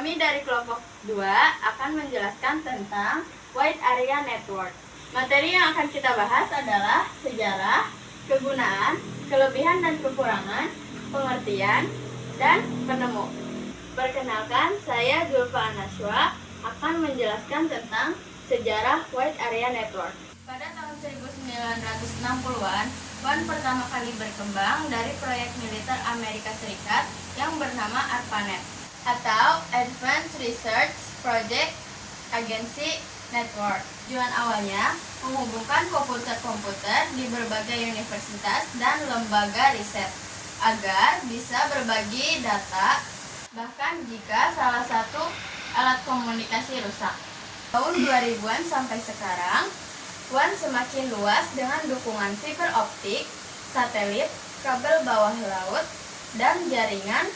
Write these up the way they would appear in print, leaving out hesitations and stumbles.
Kami dari kelompok 2 akan menjelaskan tentang Wide Area Network. Materi yang akan kita bahas adalah sejarah, kegunaan, kelebihan dan kekurangan, pengertian, dan penemu. Perkenalkan, saya Zulfa Anaswa akan menjelaskan tentang sejarah Wide Area Network. Pada tahun 1960-an, WAN pertama kali berkembang dari proyek militer Amerika Serikat yang bernama ARPANET atau Advanced Research Project Agency Network. Tujuan awalnya menghubungkan komputer-komputer di berbagai universitas dan lembaga riset agar bisa berbagi data bahkan jika salah satu alat komunikasi rusak. Tahun 2000-an sampai sekarang, WAN semakin luas dengan dukungan fiber optik, satelit, kabel bawah laut, dan jaringan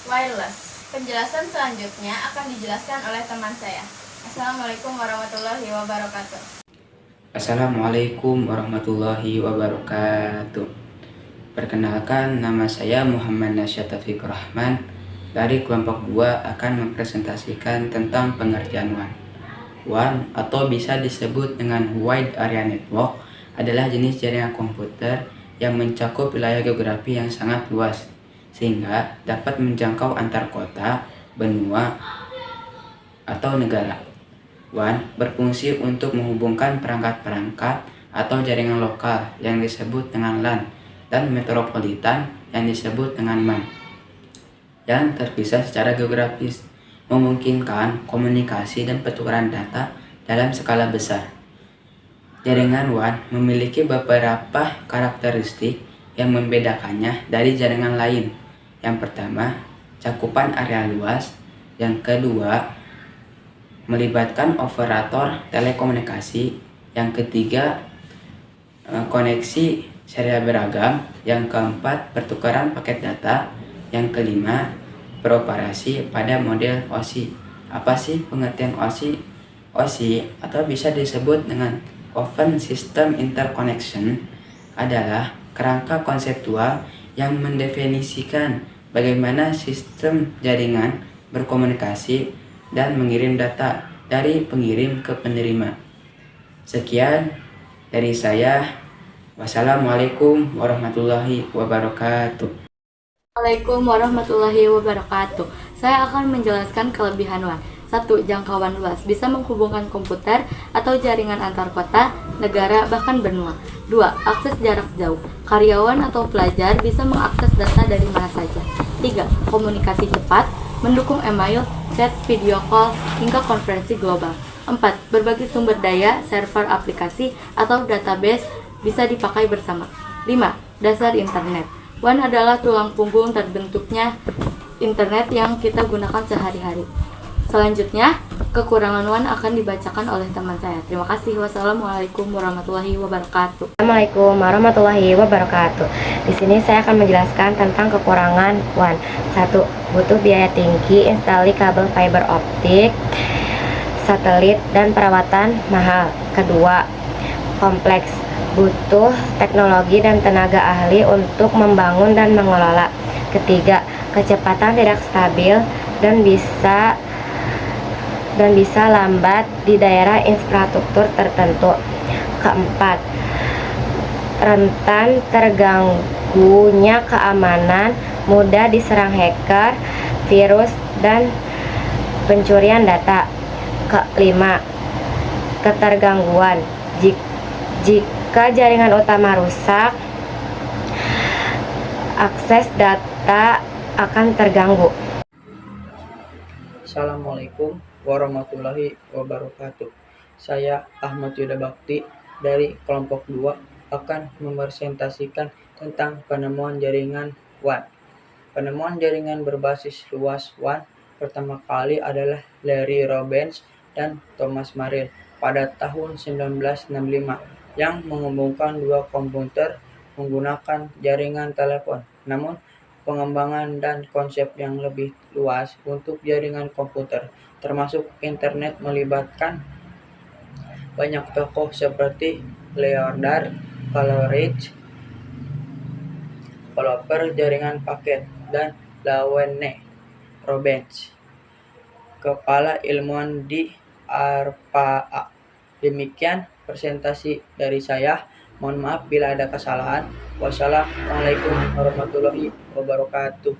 wireless. Penjelasan selanjutnya akan dijelaskan oleh teman saya. Assalamualaikum warahmatullahi wabarakatuh. Assalamualaikum warahmatullahi wabarakatuh. Perkenalkan, nama saya Muhammad Nasyad Taufiq Rahman. Dari kelompok 2 akan mempresentasikan tentang pengertian WAN. WAN atau bisa disebut dengan Wide Area Network adalah jenis jaringan komputer yang mencakup wilayah geografi yang sangat luas sehingga dapat menjangkau antar kota, benua, atau negara. WAN berfungsi untuk menghubungkan perangkat-perangkat atau jaringan lokal yang disebut dengan LAN dan metropolitan yang disebut dengan MAN yang terpisah secara geografis, memungkinkan komunikasi dan pertukaran data dalam skala besar. Jaringan WAN memiliki beberapa karakteristik yang membedakannya dari jaringan lain. Yang pertama, cakupan area luas. Yang kedua, melibatkan operator telekomunikasi. Yang ketiga, koneksi serial beragam. Yang keempat, pertukaran paket data. Yang kelima, beroperasi pada model OSI. Apa sih pengertian OSI? OSI atau bisa disebut dengan Open System Interconnection adalah kerangka konseptual yang mendefinisikan bagaimana sistem jaringan berkomunikasi dan mengirim data dari pengirim ke penerima. Sekian dari saya. Wassalamualaikum warahmatullahi wabarakatuh. Assalamualaikum warahmatullahi wabarakatuh. Saya akan menjelaskan kelebihan WAN. 1. Jangkauan luas, bisa menghubungkan komputer atau jaringan antar kota, negara, bahkan benua. 2. Akses jarak jauh, karyawan atau pelajar bisa mengakses data dari mana saja. 3. Komunikasi cepat, mendukung email, chat, video call, hingga konferensi global. 4. Berbagai sumber daya, server aplikasi, atau database bisa dipakai bersama. 5. Dasar internet. WAN adalah tulang punggung terbentuknya internet yang kita gunakan sehari-hari. Selanjutnya, kekurangan WAN akan dibacakan oleh teman saya. Terima kasih. Wassalamualaikum warahmatullahi wabarakatuh. Assalamualaikum warahmatullahi wabarakatuh. Di sini saya akan menjelaskan tentang kekurangan WAN. 1. Butuh biaya tinggi, instali kabel fiber optik, satelit, dan perawatan mahal. Kedua, kompleks, butuh teknologi dan tenaga ahli untuk membangun dan mengelola. Ketiga, kecepatan tidak stabil dan bisa lambat di daerah infrastruktur tertentu. Keempat, rentan terganggunya keamanan, mudah diserang hacker, virus, dan pencurian data. Kelima, ketergangguan. Jika jaringan utama rusak, akses data akan terganggu. Assalamualaikum warahmatullahi wabarakatuh. Saya Ahmad Yuda Bakti dari kelompok 2 akan mempresentasikan tentang penemuan jaringan WAN. Penemuan jaringan berbasis luas WAN pertama kali adalah Larry Robbins dan Thomas Merrill pada tahun 1965 yang menghubungkan dua komputer menggunakan jaringan telepon. Namun, pengembangan dan konsep yang lebih luas untuk jaringan komputer, termasuk internet, melibatkan banyak tokoh seperti Leonard Coleridge, developer jaringan paket, dan Lawrence Robbins, Kepala Ilmuwan di ARPA. Demikian presentasi dari saya. Mohon maaf bila ada kesalahan. Wassalamualaikum warahmatullahi wabarakatuh.